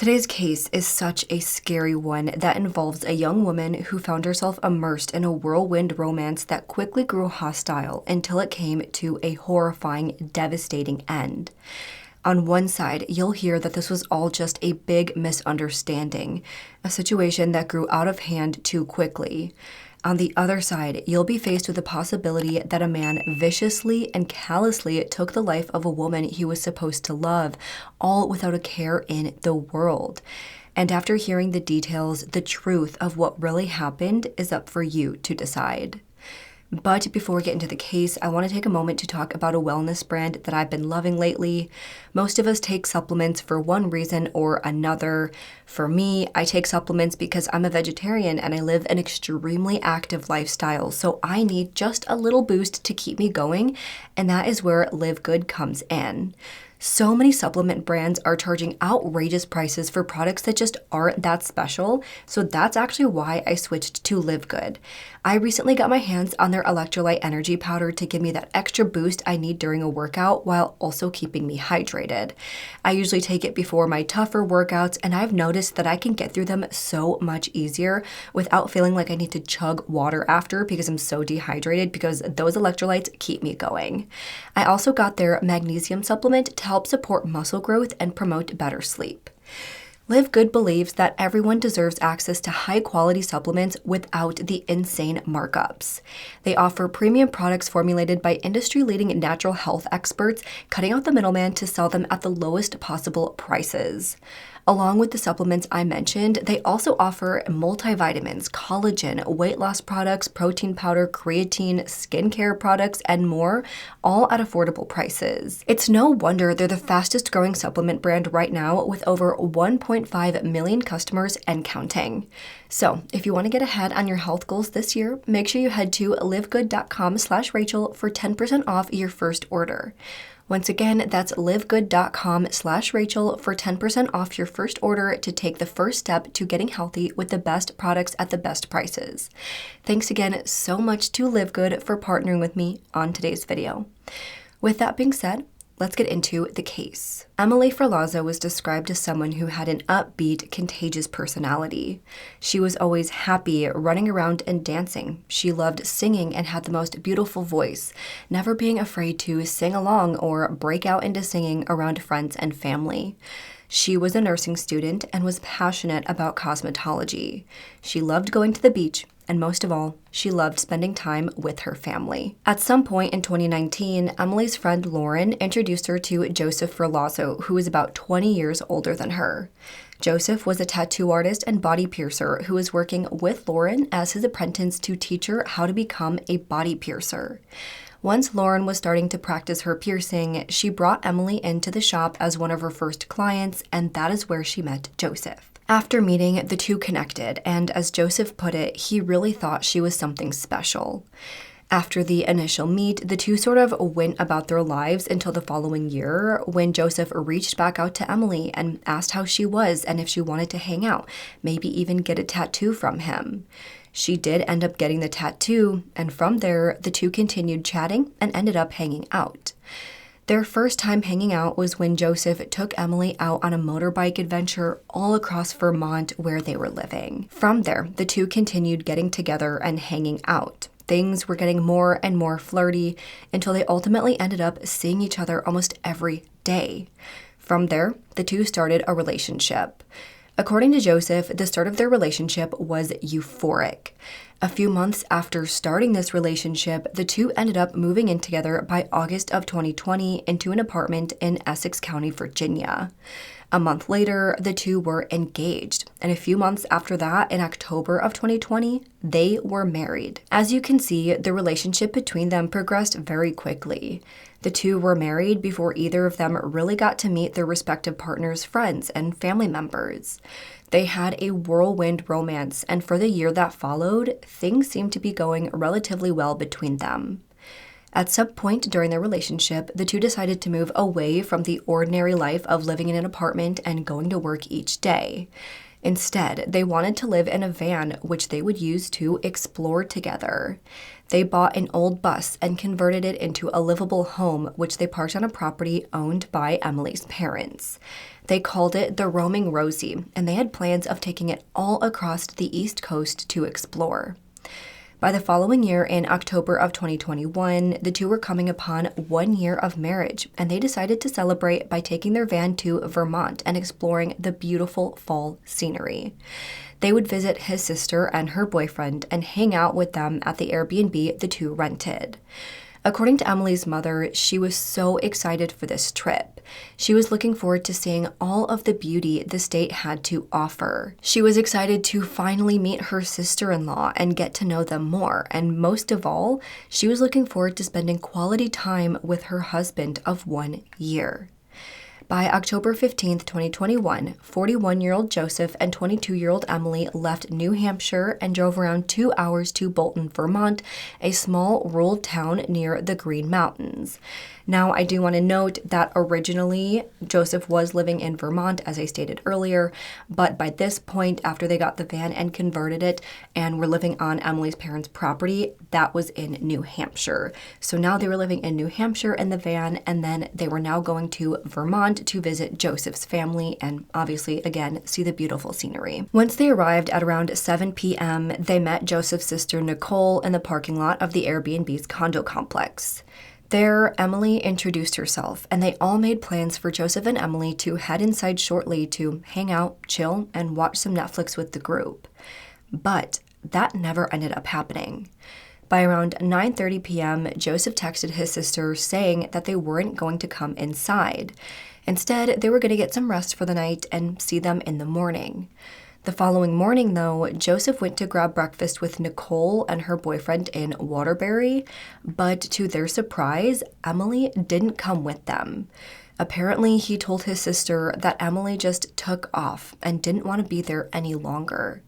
Today's case is such a scary one that involves a young woman who found herself immersed in a whirlwind romance that quickly grew hostile until it came to a horrifying, devastating end. On one side, you'll hear that this was all just a big misunderstanding, a situation that grew out of hand too quickly. On the other side, you'll be faced with the possibility that a man viciously and callously took the life of a woman he was supposed to love, all without a care in the world. And after hearing the details, the truth of what really happened is up for you to decide. But before we get into the case, I want to take a moment to talk about a wellness brand that I've been loving lately. Most of us take supplements for one reason or another. For me, I take supplements because I'm a vegetarian and I live an extremely active lifestyle, so I need just a little boost to keep me going, and that is where Live Good comes in. So many supplement brands are charging outrageous prices for products that just aren't that special, so that's actually why I switched to Live Good. I recently got my hands on their electrolyte energy powder to give me that extra boost I need during a workout while also keeping me hydrated. I usually take it before my tougher workouts, and I've noticed that I can get through them so much easier without feeling like I need to chug water after because I'm so dehydrated, because those electrolytes keep me going. I also got their magnesium supplement to help support muscle growth and promote better sleep. Live Good believes that everyone deserves access to high-quality supplements without the insane markups. They offer premium products formulated by industry-leading natural health experts, cutting out the middleman to sell them at the lowest possible prices. Along with the supplements I mentioned, they also offer multivitamins, collagen, weight loss products, protein powder, creatine, skincare products, and more, all at affordable prices. It's no wonder they're the fastest growing supplement brand right now, with over 1.5 million customers and counting. So if you want to get ahead on your health goals this year, make sure you head to livegood.com/Rachel for 10% off your first order. Once again, that's livegood.com/Rachel for 10% off your first order to take the first step to getting healthy with the best products at the best prices. Thanks again so much to Live Good for partnering with me on today's video. With that being said, let's get into the case. Emily Ferlazzo was described as someone who had an upbeat, contagious personality. She was always happy, running around and dancing. She loved singing and had the most beautiful voice, never being afraid to sing along or break out into singing around friends and family. She was a nursing student and was passionate about cosmetology. She loved going to the beach, and most of all, she loved spending time with her family. At some point in 2019, Emily's friend Lauren introduced her to Joseph Ferlazzo, who was about 20 years older than her. Joseph was a tattoo artist and body piercer who was working with Lauren as his apprentice to teach her how to become a body piercer. Once Lauren was starting to practice her piercing, she brought Emily into the shop as one of her first clients, and that is where she met Joseph. After meeting, the two connected, and as Joseph put it, he really thought she was something special. After the initial meet, the two sort of went about their lives until the following year, when Joseph reached back out to Emily and asked how she was and if she wanted to hang out, maybe even get a tattoo from him. She did end up getting the tattoo, and from there, the two continued chatting and ended up hanging out. Their first time hanging out was when Joseph took Emily out on a motorbike adventure all across Vermont where they were living. From there, the two continued getting together and hanging out. Things were getting more and more flirty until they ultimately ended up seeing each other almost every day. From there, the two started a relationship. According to Joseph, the start of their relationship was euphoric. A few months after starting this relationship, the two ended up moving in together by August of 2020 into an apartment in Essex County, Virginia. A month later, the two were engaged, and a few months after that, in October of 2020, they were married. As you can see, the relationship between them progressed very quickly. The two were married before either of them really got to meet their respective partners' friends and family members. They had a whirlwind romance, and for the year that followed, things seemed to be going relatively well between them. At some point during their relationship, the two decided to move away from the ordinary life of living in an apartment and going to work each day. Instead, they wanted to live in a van, which they would use to explore together. They bought an old bus and converted it into a livable home, which they parked on a property owned by Emily's parents. They called it the Roaming Rosie, and they had plans of taking it all across the East Coast to explore. By the following year, in October of 2021, the two were coming upon 1 year of marriage, and they decided to celebrate by taking their van to Vermont and exploring the beautiful fall scenery. They would visit his sister and her boyfriend and hang out with them at the Airbnb the two rented. According to Emily's mother, she was so excited for this trip. She was looking forward to seeing all of the beauty the state had to offer. She was excited to finally meet her sister-in-law and get to know them more. And most of all, she was looking forward to spending quality time with her husband of 1 year. By October 15, 2021, 41-year-old Joseph and 22-year-old Emily left New Hampshire and drove around 2 hours to Bolton, Vermont, a small rural town near the Green Mountains. Now, I do want to note that originally Joseph was living in Vermont, as I stated earlier, but by this point, after they got the van and converted it and were living on Emily's parents' property, that was in New Hampshire. So now they were living in New Hampshire in the van, and then they were now going to Vermont to visit Joseph's family and obviously, again, see the beautiful scenery. Once they arrived at around 7 p.m., they met Joseph's sister Nicole in the parking lot of the Airbnb's condo complex. There, Emily introduced herself, and they all made plans for Joseph and Emily to head inside shortly to hang out, chill, and watch some Netflix with the group. But that never ended up happening. By around 9:30 p.m., Joseph texted his sister saying that they weren't going to come inside. Instead, they were going to get some rest for the night and see them in the morning. The following morning, though, Joseph went to grab breakfast with Nicole and her boyfriend in Waterbury, but to their surprise, Emily didn't come with them. Apparently, he told his sister that Emily just took off and didn't want to be there any longer.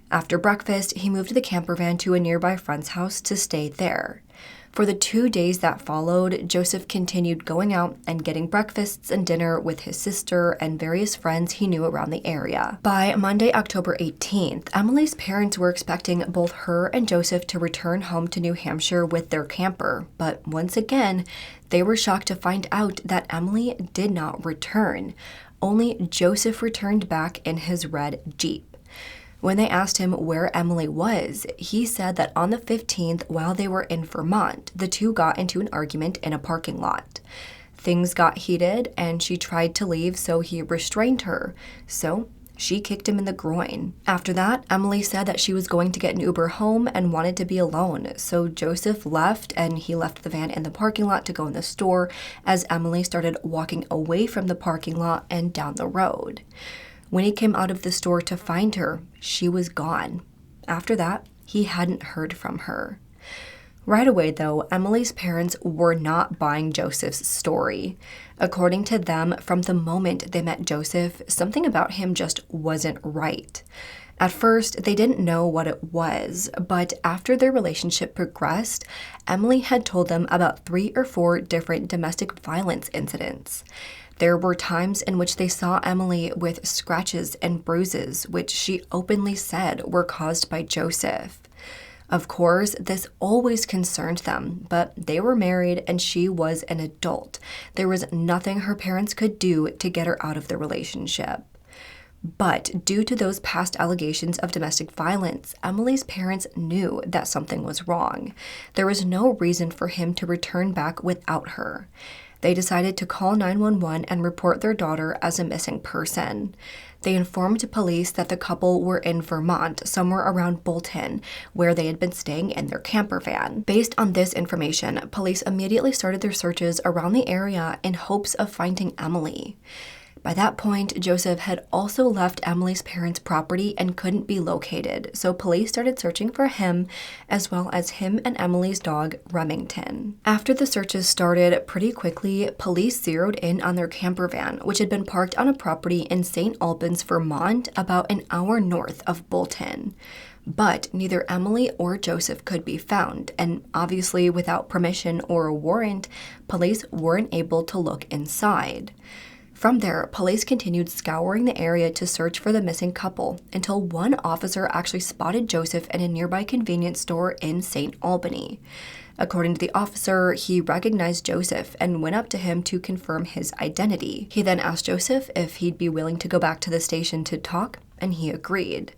After breakfast, he moved the camper van to a nearby friend's house to stay there. For the 2 days that followed, Joseph continued going out and getting breakfasts and dinner with his sister and various friends he knew around the area. By Monday, October 18th, Emily's parents were expecting both her and Joseph to return home to New Hampshire with their camper, but once again, they were shocked to find out that Emily did not return. Only Joseph returned back in his red Jeep. When they asked him where Emily was, he said that on the 15th, while they were in Vermont, the two got into an argument in a parking lot. Things got heated, and she tried to leave, so he restrained her. So she kicked him in the groin. After that, Emily said that she was going to get an Uber home and wanted to be alone. So Joseph left, and he left the van in the parking lot to go in the store as Emily started walking away from the parking lot and down the road. When he came out of the store to find her, she was gone. After that, he hadn't heard from her. Right away, though, Emily's parents were not buying Joseph's story. According to them, from the moment they met Joseph, something about him just wasn't right. At first, they didn't know what it was, but after their relationship progressed, Emily had told them about 3 or 4 different domestic violence incidents. There were times in which they saw Emily with scratches and bruises, which she openly said were caused by Joseph. Of course, this always concerned them, but they were married and she was an adult. There was nothing her parents could do to get her out of the relationship. But due to those past allegations of domestic violence, Emily's parents knew that something was wrong. There was no reason for him to return back without her. They decided to call 911 and report their daughter as a missing person. They informed police that the couple were in Vermont, somewhere around Bolton, where they had been staying in their camper van. Based on this information, police immediately started their searches around the area in hopes of finding Emily. By that point, Joseph had also left Emily's parents' property and couldn't be located, so police started searching for him, as well as him and Emily's dog, Remington. After the searches started, pretty quickly, police zeroed in on their camper van, which had been parked on a property in St. Albans, Vermont, about an hour north of Bolton. But neither Emily or Joseph could be found, and obviously without permission or a warrant, police weren't able to look inside. From there, police continued scouring the area to search for the missing couple until one officer actually spotted Joseph in a nearby convenience store in St. Albany. According to the officer, he recognized Joseph and went up to him to confirm his identity. He then asked Joseph if he'd be willing to go back to the station to talk, and he agreed.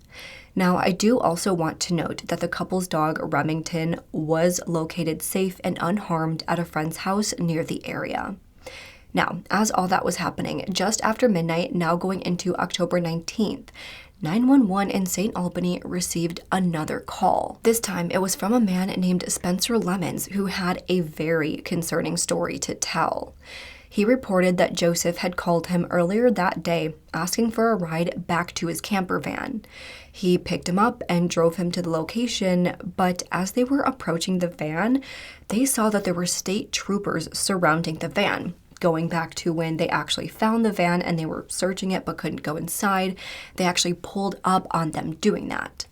Now, I do also want to note that the couple's dog, Remington, was located safe and unharmed at a friend's house near the area. Now, as all that was happening, just after midnight, now going into October 19th, 911 in St. Albany received another call. This time, it was from a man named Spencer Lemons, who had a very concerning story to tell. He reported that Joseph had called him earlier that day, asking for a ride back to his camper van. He picked him up and drove him to the location, but as they were approaching the van, they saw that there were state troopers surrounding the van. Going back to when they actually found the van and they were searching it but couldn't go inside, they actually pulled up on them doing that.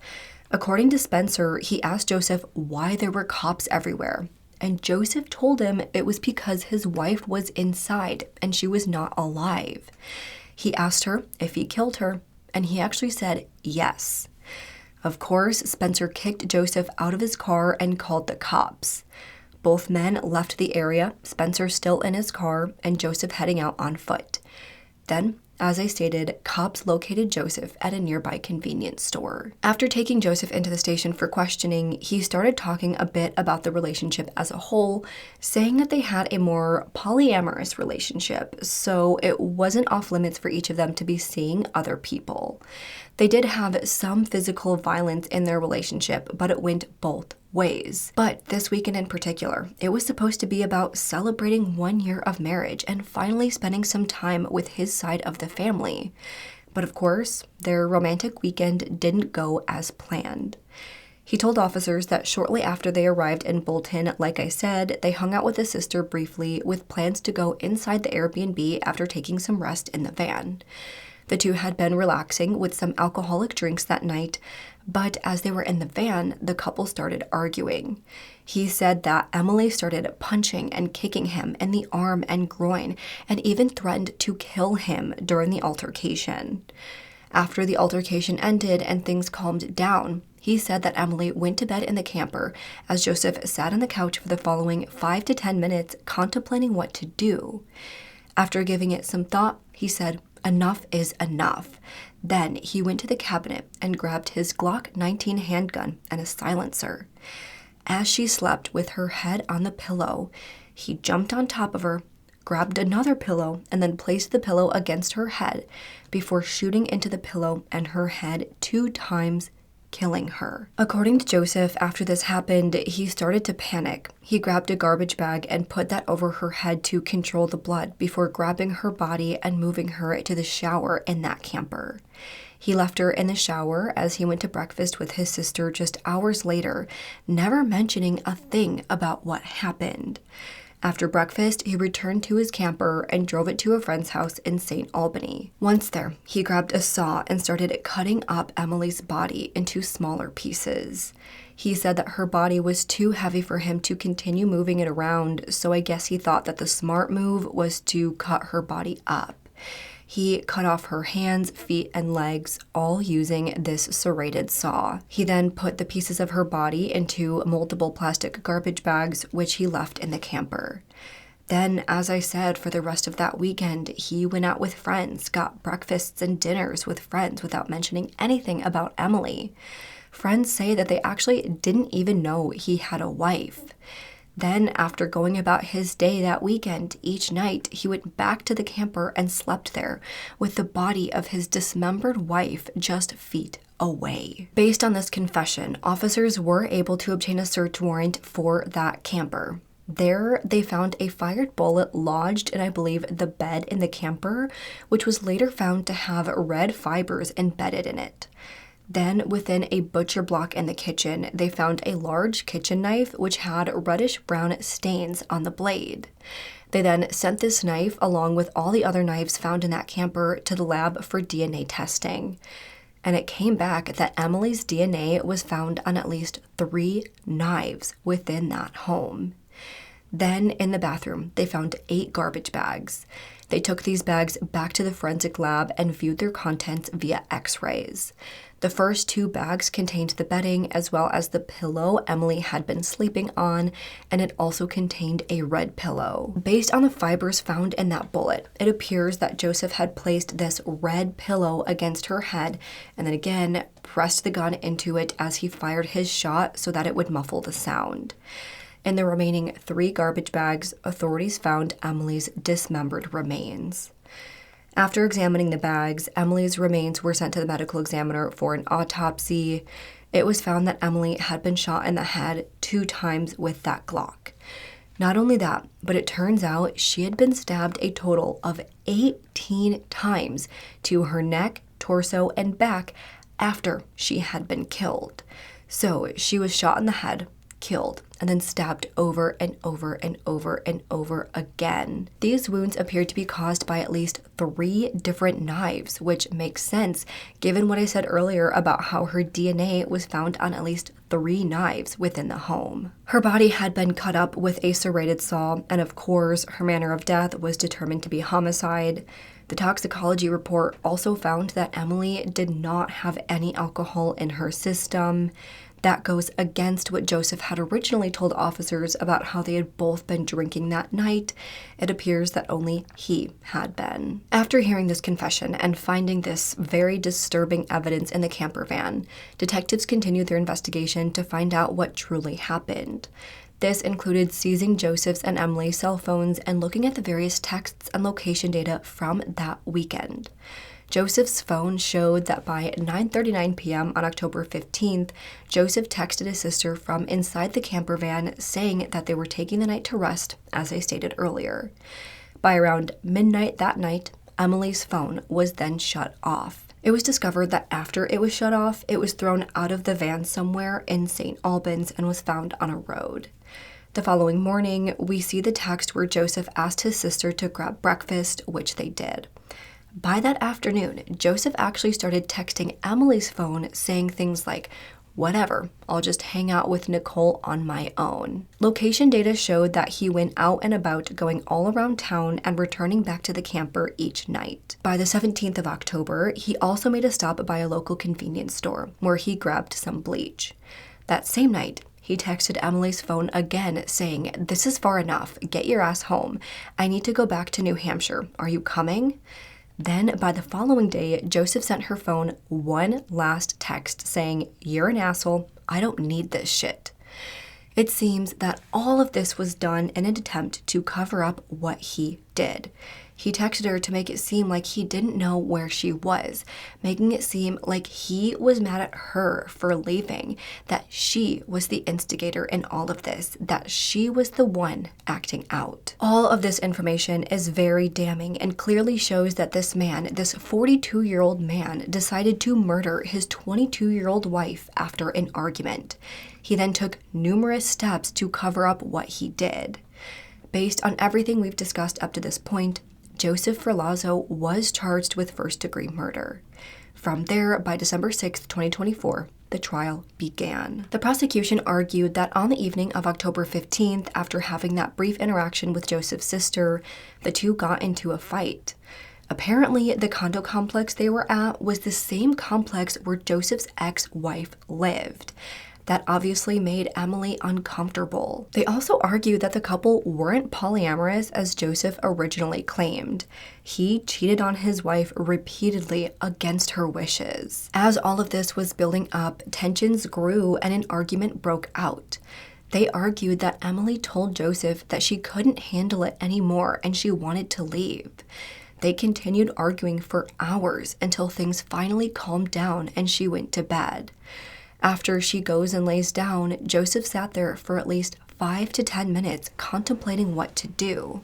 According to Spencer, he asked Joseph why there were cops everywhere, and Joseph told him it was because his wife was inside and she was not alive. He asked her if he killed her, and he actually said yes. Of course, Spencer kicked Joseph out of his car and called the cops. Both men left the area, Spencer still in his car, and Joseph heading out on foot. Then, as I stated, cops located Joseph at a nearby convenience store. After taking Joseph into the station for questioning, he started talking a bit about the relationship as a whole, saying that they had a more polyamorous relationship, so it wasn't off limits for each of them to be seeing other people. They did have some physical violence in their relationship, but it went both ways. But this weekend in particular, it was supposed to be about celebrating 1 year of marriage and finally spending some time with his side of the family. But of course, their romantic weekend didn't go as planned. He told officers that shortly after they arrived in Bolton, like I said, they hung out with his sister briefly with plans to go inside the Airbnb after taking some rest in the van. The two had been relaxing with some alcoholic drinks that night, but as they were in the van, the couple started arguing. He said that Emily started punching and kicking him in the arm and groin and even threatened to kill him during the altercation. After the altercation ended and things calmed down, he said that Emily went to bed in the camper as Joseph sat on the couch for the following 5 to 10 minutes contemplating what to do. After giving it some thought, he said, "Enough is enough." Then he went to the cabinet and grabbed his Glock 19 handgun and a silencer. As she slept with her head on the pillow, he jumped on top of her, grabbed another pillow, and then placed the pillow against her head before shooting into the pillow and her head 2 times, killing her. According to Joseph, after this happened, he started to panic. He grabbed a garbage bag and put that over her head to control the blood before grabbing her body and moving her to the shower in that camper. He left her in the shower as he went to breakfast with his sister just hours later, never mentioning a thing about what happened. After breakfast, he returned to his camper and drove it to a friend's house in St. Albany. Once there, he grabbed a saw and started cutting up Emily's body into smaller pieces. He said that her body was too heavy for him to continue moving it around, so I guess he thought that the smart move was to cut her body up. He cut off her hands, feet, and legs, all using this serrated saw. He then put the pieces of her body into multiple plastic garbage bags, which he left in the camper. Then, as I said, for the rest of that weekend, he went out with friends, got breakfasts and dinners with friends without mentioning anything about Emily. Friends say that they actually didn't even know he had a wife. Then, after going about his day that weekend, each night he went back to the camper and slept there with the body of his dismembered wife just feet away. Based on this confession, officers were able to obtain a search warrant for that camper. There, they found a fired bullet lodged in, I believe, the bed in the camper, which was later found to have red fibers embedded in it. Then, within a butcher block in the kitchen, they found a large kitchen knife which had reddish-brown stains on the blade. They then sent this knife, along with all the other knives found in that camper, to the lab for DNA testing. And it came back that Emily's DNA was found on at least 3 knives within that home. Then, in the bathroom, they found 8 garbage bags. They took these bags back to the forensic lab and viewed their contents via x-rays. The first 2 bags contained the bedding as well as the pillow Emily had been sleeping on, and it also contained a red pillow. Based on the fibers found in that bullet, it appears that Joseph had placed this red pillow against her head and then again pressed the gun into it as he fired his shot so that it would muffle the sound. In the remaining 3 garbage bags, authorities found Emily's dismembered remains. After examining the bags, Emily's remains were sent to the medical examiner for an autopsy. It was found that Emily had been shot in the head 2 times with that Glock. Not only that, but it turns out she had been stabbed a total of 18 times to her neck, torso, and back after she had been killed. So she was shot in the head, killed, and then stabbed over and over and over and over again. These wounds appeared to be caused by at least 3 different knives, which makes sense given what I said earlier about how her DNA was found on at least 3 knives within the home. Her body had been cut up with a serrated saw, and of course, her manner of death was determined to be homicide. The toxicology report also found that Emily did not have any alcohol in her system. That goes against what Joseph had originally told officers about how they had both been drinking that night. It appears that only he had been. After hearing this confession and finding this very disturbing evidence in the camper van, detectives continued their investigation to find out what truly happened. This included seizing Joseph's and Emily's cell phones and looking at the various texts and location data from that weekend. Joseph's phone showed that by 9:39 p.m. on October 15th, Joseph texted his sister from inside the camper van saying that they were taking the night to rest, as I stated earlier. By around midnight that night, Emily's phone was then shut off. It was discovered that after it was shut off, it was thrown out of the van somewhere in St. Albans and was found on a road. The following morning, we see the text where Joseph asked his sister to grab breakfast, which they did. By that afternoon, Joseph actually started texting Emily's phone saying things like, "Whatever, I'll just hang out with Nicole on my own." Location data showed that he went out and about going all around town and returning back to the camper each night. By the 17th of October, he also made a stop by a local convenience store where he grabbed some bleach. That same night, he texted Emily's phone again saying, "This is far enough, get your ass home. I need to go back to New Hampshire. Are you coming?" Then, by the following day, Joseph sent her phone one last text saying, "You're an asshole. I don't need this shit." It seems that all of this was done in an attempt to cover up what he did. He texted her to make it seem like he didn't know where she was, making it seem like he was mad at her for leaving, that she was the instigator in all of this, that she was the one acting out. All of this information is very damning and clearly shows that this man, this 42-year-old man, decided to murder his 22-year-old wife after an argument. He then took numerous steps to cover up what he did. Based on everything we've discussed up to this point, Joseph Ferlazzo was charged with first-degree murder. From there, by December 6, 2024, the trial began. The prosecution argued that on the evening of October 15th, after having that brief interaction with Joseph's sister, the two got into a fight. Apparently, the condo complex they were at was the same complex where Joseph's ex-wife lived. That obviously made Emily uncomfortable. They also argued that the couple weren't polyamorous as Joseph originally claimed. He cheated on his wife repeatedly against her wishes. As all of this was building up, tensions grew and an argument broke out. They argued that Emily told Joseph that she couldn't handle it anymore and she wanted to leave. They continued arguing for hours until things finally calmed down and she went to bed. After she goes and lays down, Joseph sat there for at least 5 to 10 minutes contemplating what to do.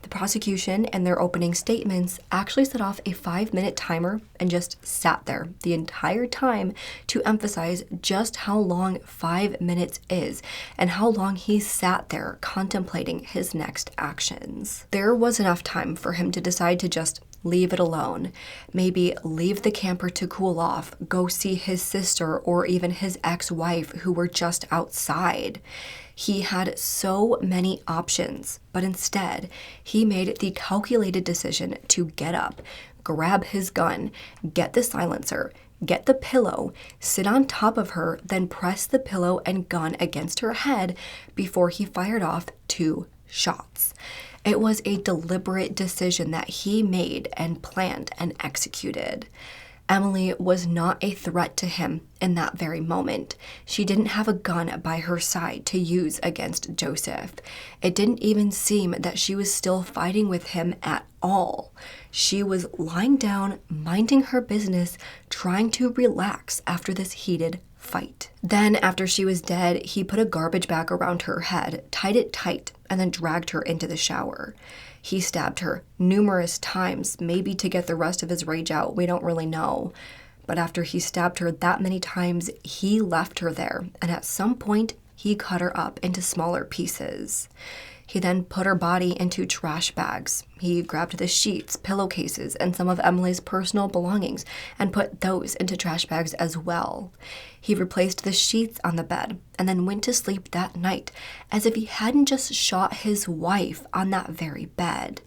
The prosecution and their opening statements actually set off a 5-minute timer and just sat there the entire time to emphasize just how long 5 minutes is and how long he sat there contemplating his next actions. There was enough time for him to decide to just leave it alone. Maybe leave the camper to cool off, go see his sister or even his ex-wife who were just outside. He had so many options, but instead, he made the calculated decision to get up, grab his gun, get the silencer, get the pillow, sit on top of her, then press the pillow and gun against her head before he fired off 2 shots. It was a deliberate decision that he made and planned and executed. Emily was not a threat to him in that very moment. She didn't have a gun by her side to use against Joseph. It didn't even seem that she was still fighting with him at all. She was lying down, minding her business, trying to relax after this heated fight. Then, after she was dead, he put a garbage bag around her head, tied it tight, and then dragged her into the shower. He stabbed her numerous times, maybe to get the rest of his rage out. We don't really know. But after he stabbed her that many times, he left her there, and at some point, he cut her up into smaller pieces. He then put her body into trash bags. He grabbed the sheets, pillowcases, and some of Emily's personal belongings and put those into trash bags as well. He replaced the sheets on the bed and then went to sleep that night as if he hadn't just shot his wife on that very bed.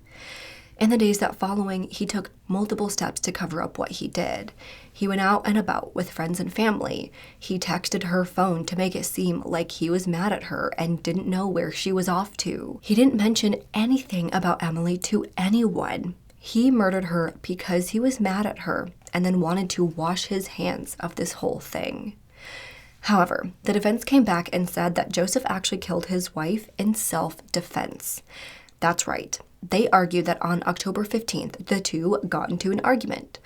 In the days that following, he took multiple steps to cover up what he did. He went out and about with friends and family. He texted her phone to make it seem like he was mad at her and didn't know where she was off to. He didn't mention anything about Emily to anyone. He murdered her because he was mad at her and then wanted to wash his hands of this whole thing. However, the defense came back and said that Joseph actually killed his wife in self-defense. That's right. They argued that on October 15th, the two got into an argument.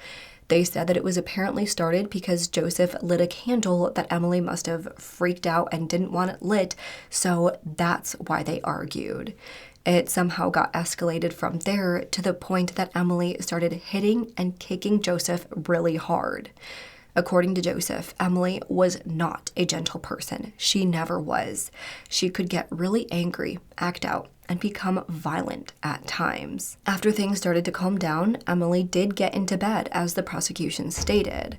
They said that it was apparently started because Joseph lit a candle that Emily must have freaked out and didn't want it lit, so that's why they argued. It somehow got escalated from there to the point that Emily started hitting and kicking Joseph really hard. According to Joseph, Emily was not a gentle person. She never was. She could get really angry, act out, and become violent at times. After things started to calm down, Emily did get into bed, as the prosecution stated.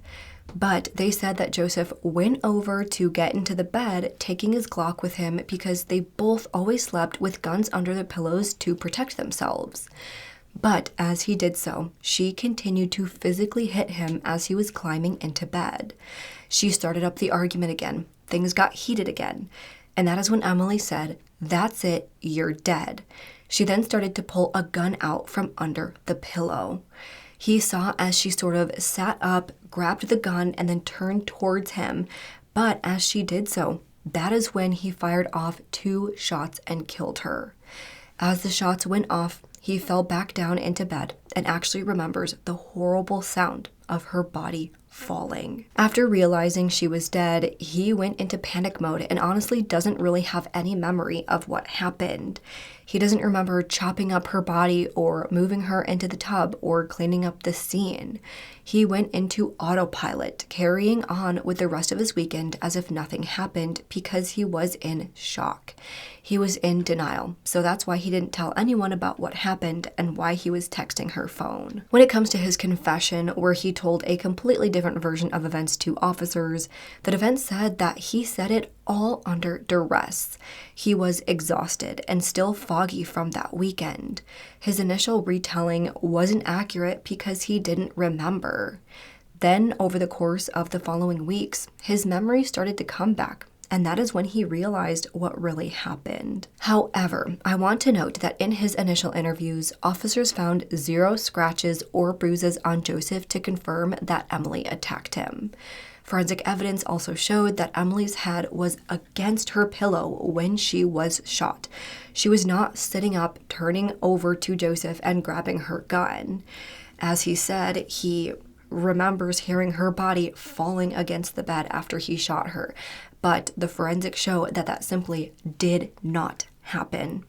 But they said that Joseph went over to get into the bed, taking his Glock with him because they both always slept with guns under their pillows to protect themselves. But as he did so, she continued to physically hit him as he was climbing into bed. She started up the argument again. Things got heated again. And that is when Emily said, "That's it, you're dead." She then started to pull a gun out from under the pillow. He saw as she sort of sat up, grabbed the gun, and then turned towards him. But as she did so, that is when he fired off 2 shots and killed her. As the shots went off, he fell back down into bed and actually remembers the horrible sound of her body falling. After realizing she was dead, he went into panic mode and honestly doesn't really have any memory of what happened. He doesn't remember chopping up her body or moving her into the tub or cleaning up the scene. He went into autopilot, carrying on with the rest of his weekend as if nothing happened because he was in shock. He was in denial, so that's why he didn't tell anyone about what happened and why he was texting her phone. When it comes to his confession, where he told a completely different version of events to officers, the defense said that he said it all under duress. He was exhausted and still foggy from that weekend. His initial retelling wasn't accurate because he didn't remember. Then, over the course of the following weeks, his memory started to come back, and that is when he realized what really happened. However, I want to note that in his initial interviews, officers found 0 scratches or bruises on Joseph to confirm that Emily attacked him. Forensic evidence also showed that Emily's head was against her pillow when she was shot. She was not sitting up, turning over to Joseph and grabbing her gun. As he said, he remembers hearing her body falling against the bed after he shot her, but the forensics show that that simply did not happen.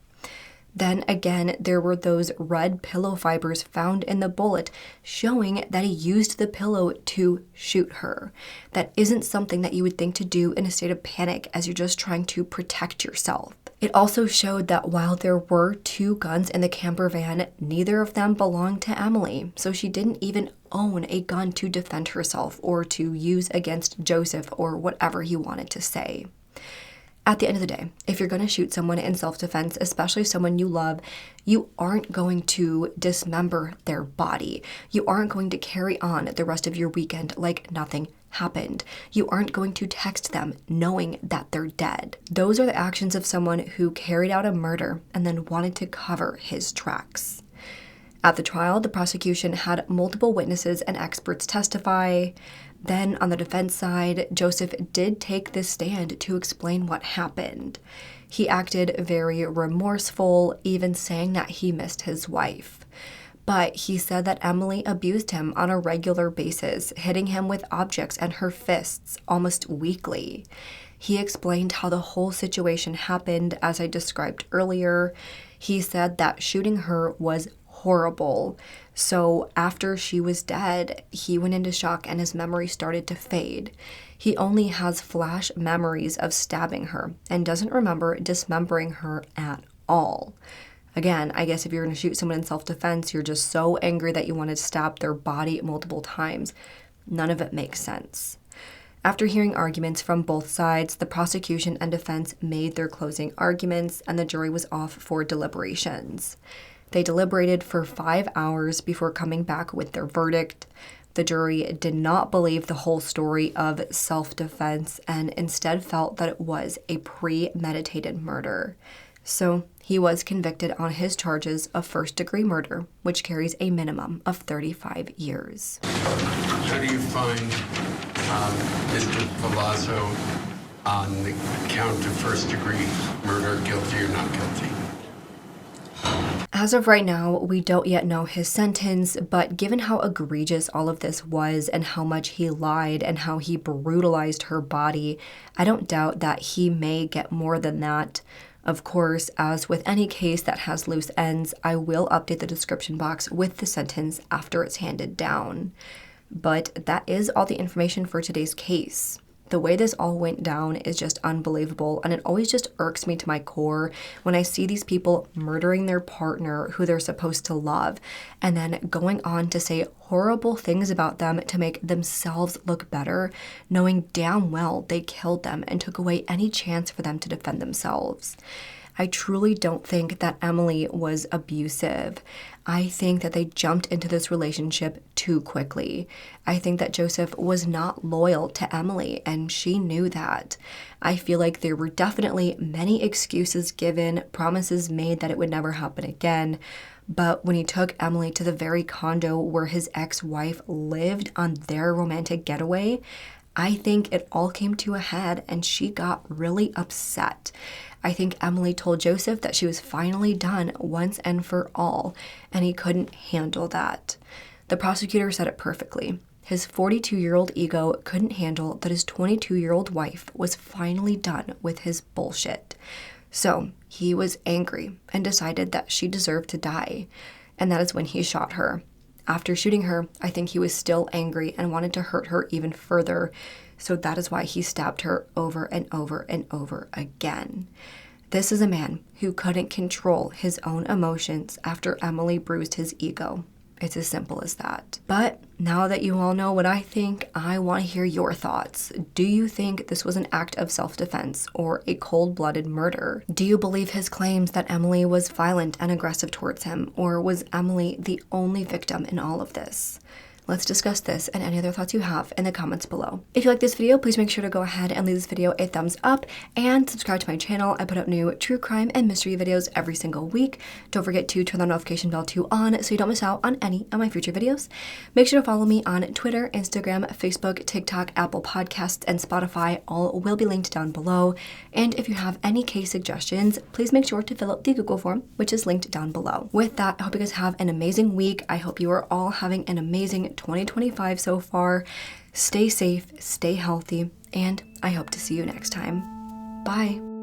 Then again, there were those red pillow fibers found in the bullet showing that he used the pillow to shoot her. That isn't something that you would think to do in a state of panic as you're just trying to protect yourself. It also showed that while there were 2 guns in the camper van, neither of them belonged to Emily, so she didn't even own a gun to defend herself or to use against Joseph or whatever he wanted to say. At the end of the day, if you're going to shoot someone in self-defense, especially someone you love, you aren't going to dismember their body. You aren't going to carry on the rest of your weekend like nothing happened. You aren't going to text them knowing that they're dead. Those are the actions of someone who carried out a murder and then wanted to cover his tracks. At the trial, the prosecution had multiple witnesses and experts testify. Then, on the defense side, Joseph did take this stand to explain what happened. He acted very remorseful, even saying that he missed his wife. But he said that Emily abused him on a regular basis, hitting him with objects and her fists almost weekly. He explained how the whole situation happened, as I described earlier. He said that shooting her was horrible. So after she was dead, he went into shock and his memory started to fade. He only has flash memories of stabbing her and doesn't remember dismembering her at all. Again, I guess if you're going to shoot someone in self-defense, you're just so angry that you want to stab their body multiple times. None of it makes sense. After hearing arguments from both sides, the prosecution and defense made their closing arguments and the jury was off for deliberations. They deliberated for 5 hours before coming back with their verdict. The jury did not believe the whole story of self-defense and instead felt that it was a premeditated murder. So he was convicted on his charges of first-degree murder, which carries a minimum of 35 years. How do you find Mr. Ferlazzo on the count of first-degree murder, guilty or not guilty? As of right now, we don't yet know his sentence, but given how egregious all of this was and how much he lied and how he brutalized her body, I don't doubt that he may get more than that. Of course, as with any case that has loose ends, I will update the description box with the sentence after it's handed down. But that is all the information for today's case. The way this all went down is just unbelievable, and it always just irks me to my core when I see these people murdering their partner who they're supposed to love, and then going on to say horrible things about them to make themselves look better, knowing damn well they killed them and took away any chance for them to defend themselves. I truly don't think that Emily was abusive. I think that they jumped into this relationship too quickly. I think that Joseph was not loyal to Emily, and she knew that. I feel like there were definitely many excuses given, promises made that it would never happen again. But when he took Emily to the very condo where his ex-wife lived on their romantic getaway, I think it all came to a head and she got really upset. I think Emily told Joseph that she was finally done once and for all, and he couldn't handle that. The prosecutor said it perfectly. His 42-year-old ego couldn't handle that his 22-year-old wife was finally done with his bullshit. So he was angry and decided that she deserved to die, and that is when he shot her. After shooting her, I think he was still angry and wanted to hurt her even further, so that is why he stabbed her over and over and over again. This is a man who couldn't control his own emotions after Emily bruised his ego. It's as simple as that. But now that you all know what I think, I want to hear your thoughts. Do you think this was an act of self-defense or a cold-blooded murder? Do you believe his claims that Emily was violent and aggressive towards him, or was Emily the only victim in all of this? Let's discuss this and any other thoughts you have in the comments below. If you like this video, please make sure to go ahead and leave this video a thumbs up and subscribe to my channel. I put out new true crime and mystery videos every single week. Don't forget to turn the notification bell on so you don't miss out on any of my future videos. Make sure to follow me on Twitter, Instagram, Facebook, TikTok, Apple Podcasts, and Spotify. All will be linked down below. And if you have any case suggestions, please make sure to fill out the Google form, which is linked down below. With that, I hope you guys have an amazing week. I hope you are all having an amazing 2025 so far. Stay safe, stay healthy, and I hope to see you next time. Bye.